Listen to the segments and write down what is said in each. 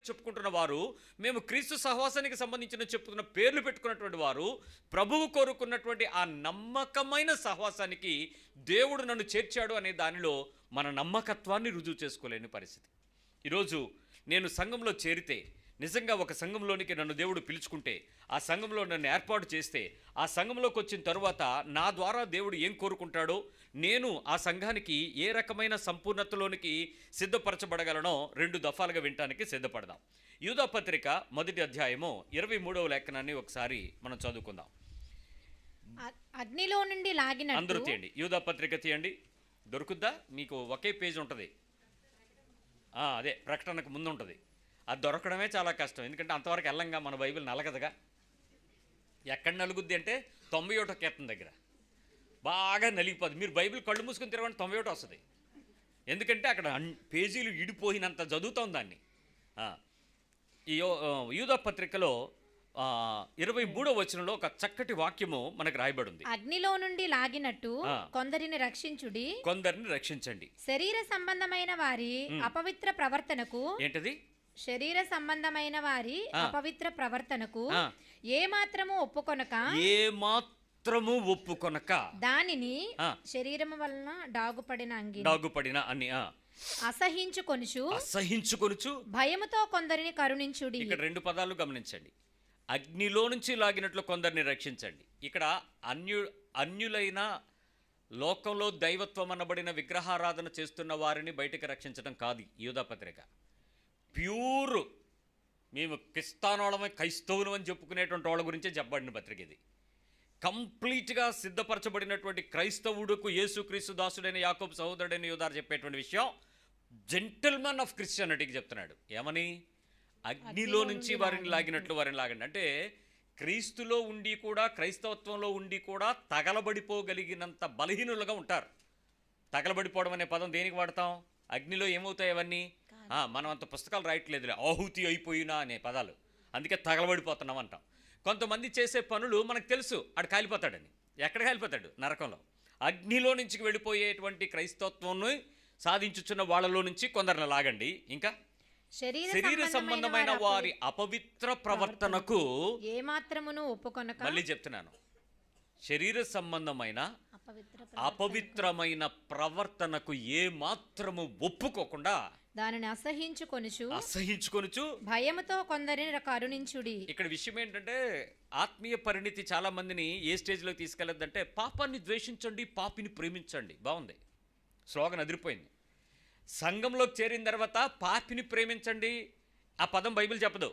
చెప్పుకుంటున్న వారు, మేము క్రీస్తు సహవాసానికి సంబంధించిన చెప్పుకున్న పేర్లు పెట్టుకున్నటువంటి వారు, ప్రభువు కోరుకున్నటువంటి ఆ నమ్మకమైన సహవాసానికి దేవుడు నన్ను చేర్చాడు అనే దానిలో మన నమ్మకత్వాన్ని రుజువు చేసుకోలేని పరిస్థితి. ఈరోజు నేను సంఘంలో చేరితే, నిజంగా ఒక సంఘంలోనికి నన్ను దేవుడు పిలుచుకుంటే, ఆ సంఘంలో నన్ను ఏర్పాటు చేస్తే, ఆ సంఘంలోకి వచ్చిన తరువాత నా ద్వారా దేవుడు ఏం కోరుకుంటాడో, నేను ఆ సంఘానికి ఏ రకమైన సంపూర్ణతలోనికి సిద్ధపరచబడగలనో 2 దఫాలుగా వినటానికి సిద్ధపడదాం. యూదా పత్రిక 1వ అధ్యాయము 23వ లేఖనాన్ని ఒకసారి మనం చదువుకుందాం. అగ్నిలో నుండి లాగినట్టు. అందరూ తీయండి, యూదా పత్రిక తీయండి. దొరుకుద్దా? మీకు ఒకే పేజ్ ఉంటుంది. అదే ప్రకటనకు ముందు ఉంటుంది. అది దొరకడమే చాలా కష్టం, ఎందుకంటే అంతవరకు వెళ్ళంగా మన బైబిల్ నలగదుగా. ఎక్కడ నలుగుద్ది అంటే 91వ కీర్తన దగ్గర బాగా నలిగిపోద్ది. మీరు బైబిల్ కళ్ళు మూసుకుని తిరగండి, 91 వస్తుంది. ఎందుకంటే అక్కడ పేజీలు ఇడిపోయినంత చదువుతాం దాన్ని. ఈ యూదా పత్రికలో 23వ వచనంలో ఒక చక్కటి వాక్యము మనకు రాయబడి ఉంది. అగ్నిలో నుండి లాగినట్టు కొందరిని రక్షించుడి, కొందరిని రక్షించండి. శరీర సంబంధమైన వారి అపవిత్ర ప్రవర్తనకు. ఏంటది? శరీర సంబంధమైన వారి అపవిత్ర ప్రవర్తనకు ఏమాత్రము ఒప్పుకొనక దానిని శరీరము వలన డాగుపడిన అన్ని అసహించుకొనుచు భయముతో కొందరిని కరుణించుడి. ఇక్కడ 2 పదాలు గమనించండి. అగ్నిలో నుంచి లాగినట్లు కొందరిని రక్షించండి. ఇక్కడ అన్యులైన లోకంలో దైవత్వం అనబడిన విగ్రహారాధన చేస్తున్న వారిని బయటకు రక్షించడం కాదు యూదా పత్రిక. ప్యూర్ మేము క్రిస్తానోళమే క్రైస్తవులు అని చెప్పుకునేటువంటి వాళ్ళ గురించే చెప్పబడిన పత్రిక ఇది. కంప్లీట్గా సిద్ధపరచబడినటువంటి క్రైస్తవుడుకు యేసుక్రీస్తు దాసుడైన యాకోబు సహోదరుడైన యూదారు చెప్పేటువంటి విషయం జెంటిల్మెన్ ఆఫ్ క్రిస్టియానిటీకి చెప్తున్నాడు. ఏమని? అగ్నిలో నుంచి వారిని లాగినట్లు వారిని లాగండి. అంటే క్రీస్తులో ఉండి కూడా, క్రైస్తవత్వంలో ఉండి కూడా తగలబడిపోగలిగినంత బలహీనులుగా ఉంటారు. తగలబడిపోవడం అనే పదం దేనికి వాడతాం? అగ్నిలో ఏమవుతాయి అవన్నీ? మనం అంత పుస్తకాలు రాయట్లేదులే, ఆహుతి అయిపోయినా అనే పదాలు, అందుకే తగలబడిపోతున్నాం అంటాం. కొంతమంది చేసే పనులు మనకు తెలుసు, ఆడు కాలిపోతాడని. ఎక్కడ కాలిపోతాడు? నరకంలో. అగ్నిలో నుంచి వెళ్ళిపోయేటువంటి క్రైస్తవత్వాన్ని సాధించుచున్న వాళ్ళలో నుంచి కొందరిని లాగండి. ఇంకా శరీర సంబంధమైన వారి అపవిత్ర ప్రవర్తనకు ఏమాత్రమును ఒప్పుకొనక. మళ్ళీ చెప్తున్నాను, శరీర సంబంధమైన అపవిత్రమైన ప్రవర్తనకు ఏ మాత్రము ఒప్పుకోకుండా దానిని అసహించుకొనుచు భయముతో కొందరిని కరుణించుడి. ఇక్కడ విషయం ఏంటంటే, ఆత్మీయ పరిణితి చాలా మందిని ఏ స్టేజ్లో తీసుకెళ్లదంటే, పాపాన్ని ద్వేషించండి, పాపిని ప్రేమించండి. బాగుంది, స్లోగన్ అదిరిపోయింది. సంఘంలోకి చేరిన తర్వాత పాపిని ప్రేమించండి ఆ పదం బైబిల్ చెప్పదు.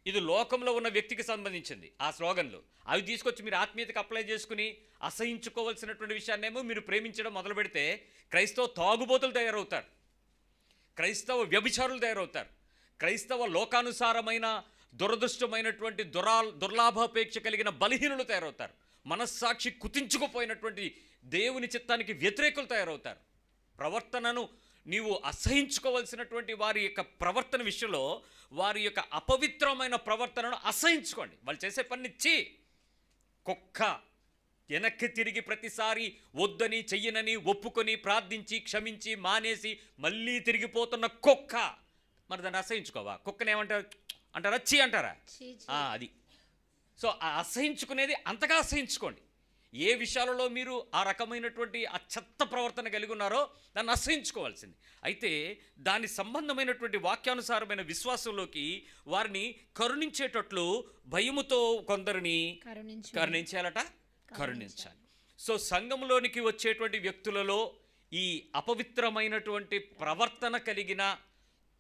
ఇది లోకంలో ఉన్న వ్యక్తికి సంబంధించింది. ఆ స్లోగన్లు అవి తీసుకొచ్చి మీరు ఆత్మీయతకు అప్లై చేసుకుని అసహించుకోవాల్సినటువంటి విషయాన్నేమో మీరు ప్రేమించడం మొదలు పెడితే క్రైస్తవ తాగుబోతులు తయారవుతారు, క్రైస్తవ వ్యభిచారులు తయారవుతారు, క్రైస్తవ లోకానుసారమైన దురదృష్టమైనటువంటి దుర్లాభాపేక్ష కలిగిన బలహీనులు తయారవుతారు, మనస్సాక్షి కుతించుకుపోయినటువంటి దేవుని చిత్తానికి వ్యతిరేకులు తయారవుతారు. ప్రవర్తనను నీవు అసహించుకోవాల్సినటువంటి వారి యొక్క ప్రవర్తన విషయంలో వారి యొక్క అపవిత్రమైన ప్రవర్తనను అసహించుకోండి. వాళ్ళు చేసే పని కుక్క వెనక్కి తిరిగి ప్రతిసారి వద్దని చెయ్యనని ఒప్పుకొని ప్రార్థించి క్షమించి మానేసి మళ్ళీ తిరిగిపోతున్న కుక్క. మరి దాన్ని అసహించుకోవా? కుక్కని ఏమంటారు? అంటారా? చీ అంటారా? అది. సో ఆ అసహించుకునేది అంతగా అసహించుకోండి. ఏ విషయాలలో మీరు ఆ రకమైనటువంటి ఆ చెత్త ప్రవర్తన కలిగి ఉన్నారో దాన్ని అసహించుకోవాల్సింది. అయితే దాని సంబంధమైనటువంటి వాక్యానుసారమైన విశ్వాసంలోకి వారిని కరుణించేటట్లు భయముతో కొందరిని కరుణించాలట, కరుణించాలి. సో సంఘంలోనికి వచ్చేటువంటి వ్యక్తులలో ఈ అపవిత్రమైనటువంటి ప్రవర్తన కలిగిన,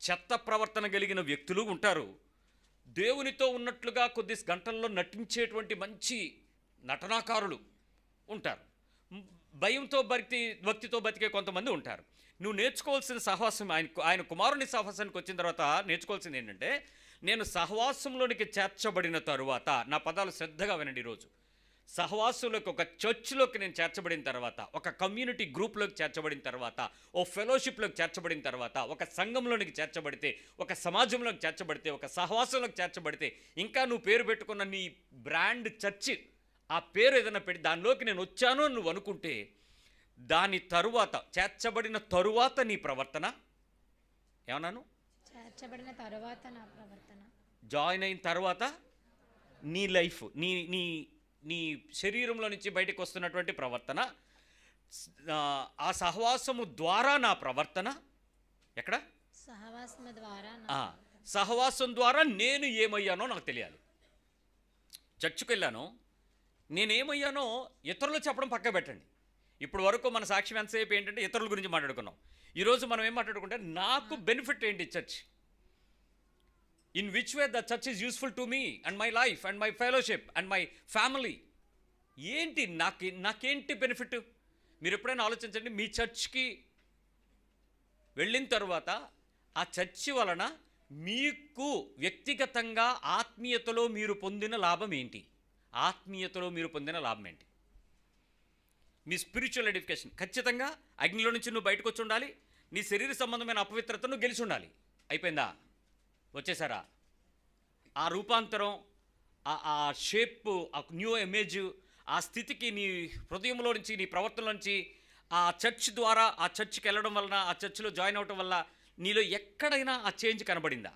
చెత్త ప్రవర్తన కలిగిన వ్యక్తులు ఉంటారు. దేవునితో ఉన్నట్లుగా కొద్ది గంటల్లో నటించేటువంటి మంచి నటనాకారులు ఉంటారు. భయంతో భక్తితో బతికే కొంతమంది ఉంటారు. నువ్వు నేర్చుకోవాల్సిన సహవాసం, ఆయన కుమారుని సహవాసానికి వచ్చిన తర్వాత నేర్చుకోవాల్సింది ఏంటంటే, నేను సహవాసంలోనికి చేర్చబడిన తరువాత, నా పదాలు శ్రద్ధగా వినండి. ఈరోజు సహవాసంలోకి, ఒక చర్చ్లోకి నేను చేర్చబడిన తర్వాత, ఒక కమ్యూనిటీ గ్రూప్లోకి చేర్చబడిన తర్వాత, ఓ ఫెలోషిప్లోకి చేర్చబడిన తర్వాత, ఒక సంఘంలోనికి చేర్చబడితే, ఒక సమాజంలోకి చేర్చబడితే, ఒక సహవాసంలోకి చేర్చబడితే, ఇంకా నువ్వు పేరు పెట్టుకున్న నీ బ్రాండ్ చర్చి, ఆ పేరు ఏదైనా పెట్టి దానిలోకి నేను వచ్చాను అని నువ్వు అనుకుంటే, దాని తరువాత చేర్చబడిన తరువాత నీ ప్రవర్తన ఏమన్నాను? చేర్చబడిన తరువాత నా ప్రవర్తన. జాయిన్ అయిన తర్వాత నీ లైఫ్, నీ నీ నీ శరీరంలో నుంచి బయటకు వస్తున్నటువంటి ప్రవర్తన, ఆ సహవాసము ద్వారా నా ప్రవర్తన. ఎక్కడ? సహవాసము ద్వారా సహవాసం ద్వారా నేను ఏమయ్యానో నాకు తెలియాలి. చర్చికి వెళ్ళాను, నేనేమయ్యానో ఇతరులు చెప్పడం పక్క పెట్టండి. ఇప్పుడు వరకు మన సాక్ష్యం ఎంతసేపు ఏంటంటే ఇతరుల గురించి మాట్లాడుకున్నాం. ఈరోజు మనం ఏం మాట్లాడుకుంటే నాకు బెనిఫిట్ ఏంటి church, in which way the church is useful to me and my life and my fellowship and my family. ఏంటి నాకేంటి బెనిఫిట్? మీరు ఎప్పుడైనా ఆలోచించండి. మీ చర్చ్కి వెళ్ళిన తర్వాత ఆ చర్చి వలన మీకు వ్యక్తిగతంగా ఆత్మీయతలో మీరు పొందిన లాభం ఏంటి? ఆత్మీయతలో మీరు పొందిన లాభం ఏంటి? మీ స్పిరిచువల్ ఎడిఫికేషన్. ఖచ్చితంగా అగ్నిలో నుంచి నువ్వు బయటకు వచ్చి ఉండాలి. నీ శరీర సంబంధమైన అపవిత్రతను గెలిచి ఉండాలి. అయిపోయిందా? వచ్చేసారా? ఆ రూపాంతరం, ఆ షేప్, ఆ న్యూ ఇమేజ్, ఆ స్థితికి నీ హృదయంలో నుంచి, నీ ప్రవర్తనలో నుంచి, ఆ చర్చ్ ద్వారా, ఆ చర్చ్కి వెళ్ళడం వలన, ఆ చర్చ్లో జాయిన్ అవ్వడం వల్ల నీలో ఎక్కడైనా ఆ చేంజ్ కనబడిందా?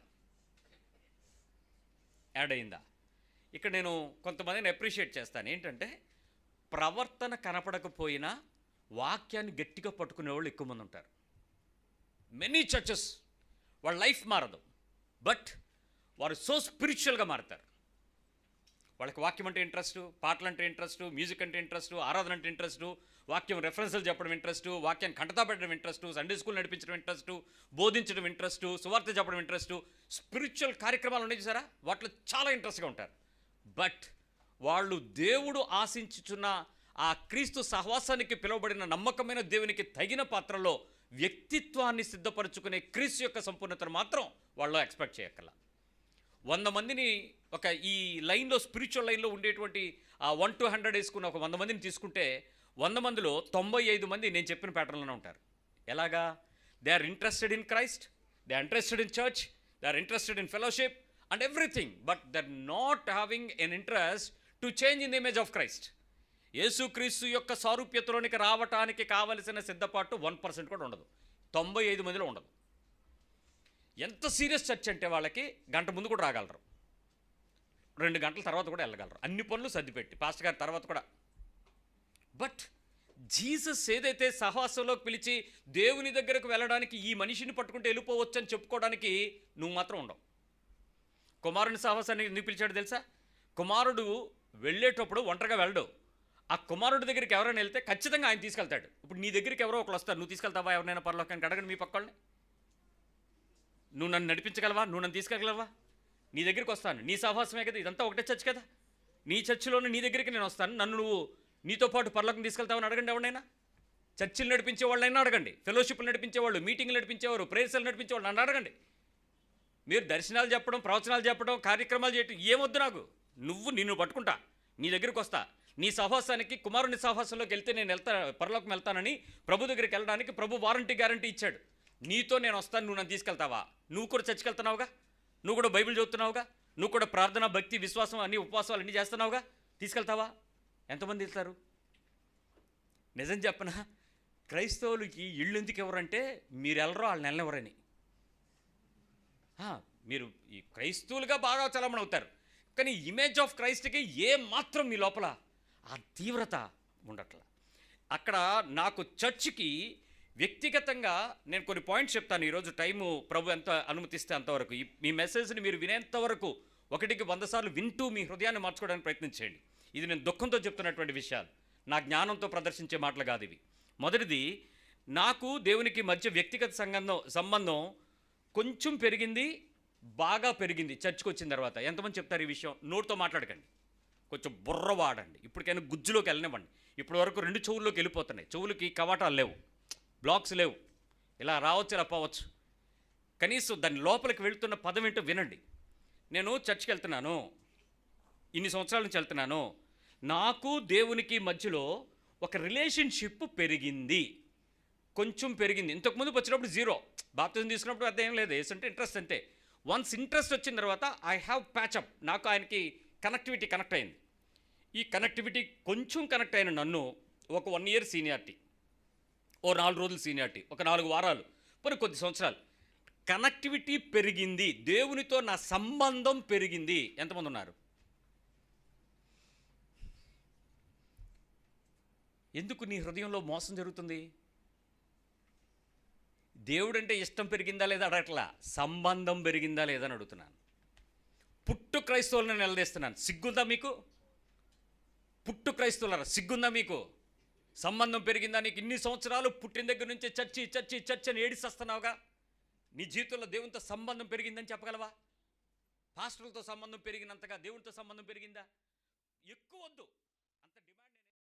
యాడ్ అయిందా? ఇక్కడ నేను కొంతమందిని అప్రిషియేట్ చేస్తాను. ఏంటంటే ప్రవర్తన కనపడకపోయినా వాక్యాన్ని గట్టిగా పట్టుకునే వాళ్ళు ఎక్కువ మంది ఉంటారు. మెనీ చర్చెస్ వాళ్ళ లైఫ్ మారదు, బట్ వారు సో స్పిరిచువల్గా మారుతారు. వాళ్ళకి వాక్యం అంటే ఇంట్రెస్ట్, పాటలు అంటే ఇంట్రెస్ట్, మ్యూజిక్ అంటే ఇంట్రెస్ట్, ఆరాధన అంటే ఇంట్రెస్ట్, వాక్యం రెఫరెన్స్లు చెప్పడం ఇంట్రెస్ట్, వాక్యాన్ని కంటతా పెట్టడం ఇంట్రెస్ట్, సండే స్కూల్ నడిపించడం ఇంట్రెస్ట్, బోధించడం ఇంట్రెస్ట్, సువార్త చెప్పడం ఇంట్రెస్ట్, స్పిరిచువల్ కార్యక్రమాలు ఉన్నాయి చూసారా, వాటిలో చాలా ఇంట్రెస్ట్గా ఉంటారు. బట్ వాళ్ళు దేవుడు ఆశించుచున్న ఆ క్రీస్తు సహవాసానికి పిలువబడిన నమ్మకమైన దేవునికి తగిన పాత్రలో వ్యక్తిత్వాన్ని సిద్ధపరచుకునే క్రీస్తు యొక్క సంపూర్ణతను మాత్రం వాళ్ళు ఎక్స్పెక్ట్ చేయక్కర్లా. 100 మందిని ఒక ఈ లైన్లో, స్పిరిచువల్ లైన్లో ఉండేటువంటి ఆ 1 to 100 వేసుకున్న ఒక 100 మందిని తీసుకుంటే 100 మందిలో 95 మంది నేను చెప్పిన ప్యాటర్న్లోనే ఉంటారు. ఎలాగా? They are interested in Christ, they are interested in church, they are interested in fellowship and everything, but they are not having an interest to change in the image of Christ. యేసుక్రీస్తు యొక్క సారూప్యతలోనికి రావటానికి కావలసిన సిద్ధపాటు 1% కూడా ఉండదు. 95 మందిలో ఉండదు. ఎంత సీరియస్ చర్చ్ అంటే వాళ్ళకి గంట ముందు కూడా రాగలరు, 2 గంటల తర్వాత కూడా వెళ్ళగలరు, అన్ని పనులు సర్దిపెట్టి పాస్టర్ గారి తర్వాత కూడా. బట్ జీసస్ ఏదైతే సహవాసంలోకి పిలిచి దేవుని దగ్గరకు వెళ్ళడానికి ఈ మనిషిని పట్టుకుంటే వెళ్ళిపోవచ్చు అని చెప్పుకోవడానికి నువ్వు మాత్రం ఉండవు. కుమారుని సహవాసాన్ని ఎందుకు పిలిచాడు తెలుసా? కుమారుడు వెళ్ళేటప్పుడు ఒంటరిగా వెళ్ళడు. ఆ కుమారుడి దగ్గరికి ఎవరైనా వెళ్తే ఖచ్చితంగా ఆయన తీసుకెళ్తాడు. ఇప్పుడు నీ దగ్గరికి ఎవరో ఒకరు వస్తారు, నువ్వు తీసుకెళ్తావా ఎవరైనా పరలోకానికి? అడగండి మీ పక్కల్ని. నువ్వు నన్ను నడిపించగలవా? నువ్వు నన్ను తీసుకెళ్ళగలవా? నీ దగ్గరికి వస్తాను, నీ సహవాసమే కదా, ఇదంతా ఒకటే చర్చ్ కదా, నీ చర్చిలోనే నీ దగ్గరికి నేను వస్తాను, నన్ను నువ్వు నీతో పాటు పరలోకం తీసుకెళ్తావని అడగండి ఎవరైనా. చర్చిలు నడిపించే వాళ్ళైనా అడగండి, ఫెలోషిప్లు నడిపించేవాళ్ళు, మీటింగ్లు నడిపించేవారు, ప్రేయర్సలు నడిపించేవాళ్ళు నన్ను అడగండి. మీరు దర్శనాలు చెప్పడం, ప్రవచనాలు చెప్పడం, కార్యక్రమాలు చేయటం ఏమొద్దు నాకు. నిన్ను పట్టుకుంటా, నీ దగ్గరికి వస్తా. నీ సహవాసానికి, కుమారుని సహవాసంలోకి వెళ్తే నేను పరలోకం వెళ్తానని ప్రభు దగ్గరికి వెళ్ళడానికి ప్రభు వారంటీ గ్యారంటీ ఇచ్చాడు. నీతో నేను వస్తాను, నువ్వు నన్ను తీసుకెళ్తావా? నువ్వు కూడా చర్చికి వెళ్తున్నావుగా, నువ్వు కూడా బైబిల్ చదువుతున్నావుగా, నువ్వు కూడా ప్రార్థన, భక్తి, విశ్వాసం అన్ని ఉపవాసాలు అన్నీ చేస్తున్నావుగా, తీసుకెళ్తావా? ఎంతమంది వెళ్తారు? నిజం చెప్పనా, క్రైస్తవులకి ఇళ్ళు ఎందుకు ఎవరంటే మీరు వెళ్ళరో వాళ్ళు నెలనెవరని. మీరు ఈ క్రైస్తవులుగా బాగా చలమణ అవుతారు, కానీ ఇమేజ్ ఆఫ్ క్రైస్ట్కి ఏ మాత్రం మీ లోపల ఆ తీవ్రత ఉండట్ల. అక్కడ నాకు చర్చికి వ్యక్తిగతంగా నేను కొన్ని పాయింట్స్ చెప్తాను. ఈరోజు టైము ప్రభు ఎంత అనుమతిస్తే అంతవరకు మీ మెసేజ్ని మీరు వినేంతవరకు 1కి 100 సార్లు వింటూ మీ హృదయాన్ని మార్చుకోవడానికి ప్రయత్నం చేయండి. ఇది నేను దుఃఖంతో చెప్తున్నటువంటి విషయాలు, నా జ్ఞానంతో ప్రదర్శించే మాటలు కాదు ఇవి. మొదటిది, నాకు దేవునికి మధ్య వ్యక్తిగత సంబంధం కొంచెం పెరిగింది, బాగా పెరిగింది చర్చ్కి వచ్చిన తర్వాత. ఎంతమంది చెప్తారు ఈ విషయం? నోటితో మాట్లాడకండి, కొంచెం బుర్ర వాడండి. ఇప్పటికైనా గుజ్జులోకి వెళ్ళనివ్వండి. ఇప్పటి వరకు 2 చెవుల్లోకి వెళ్ళిపోతున్నాయి. చెవులకి కవాటాలు లేవు, బ్లాక్స్ లేవు, ఇలా రావచ్చు ఇలా పోవచ్చు. కనీసం దాని లోపలికి వెళ్తున్న పదం ఏంటో వినండి. నేను చర్చ్కి వెళ్తున్నాను, ఇన్ని సంవత్సరాల నుంచి వెళ్తున్నాను, నాకు దేవునికి మధ్యలో ఒక రిలేషన్షిప్ పెరిగింది, కొంచెం పెరిగింది. ఇంతకుముందు వచ్చినప్పుడు 0, బాప్తిజం తీసుకున్నప్పుడు అర్థం ఏం లేదు, ఏసంటే ఇంట్రెస్ట్ అంతే. వన్స్ ఇంట్రెస్ట్ వచ్చిన తర్వాత ఐ హ్యావ్ ప్యాచప్, నాకు ఆయనకి కనెక్ట్ అయింది. ఈ కనెక్టివిటీ కొంచెం కనెక్ట్ అయిన నన్ను ఒక 1 year సీనియారిటీ, ఓ 4 రోజులు సీనియారిటీ, ఒక 4 వారాలు, కొన్ని కొద్ది సంవత్సరాలు కనెక్టివిటీ పెరిగింది, దేవునితో నా సంబంధం పెరిగింది. ఎంతమంది ఉన్నారు? ఎందుకు నీ హృదయంలో మోసం జరుగుతుంది? దేవుడంటే ఇష్టం పెరిగిందా లేదా అడగట్లా, సంబంధం పెరిగిందా లేదా అని అడుగుతున్నాను. పుట్టు క్రైస్తవులను నిలదీస్తున్నాను. సిగ్గుందా మీకు? పుట్టు క్రైస్తవులరా, సిగ్గుందా మీకు? సంబంధం పెరిగిందా నీకు? ఇన్ని సంవత్సరాలు పుట్టిన దగ్గర నుంచి చర్చి చర్చి చర్చి అని ఏడిస్తున్నావుగా. నీ జీవితంలో దేవునితో సంబంధం పెరిగిందని చెప్పగలవా? పాస్టర్లతో సంబంధం పెరిగినంతగా దేవునితో సంబంధం పెరిగిందా? ఎక్కువ వద్దు.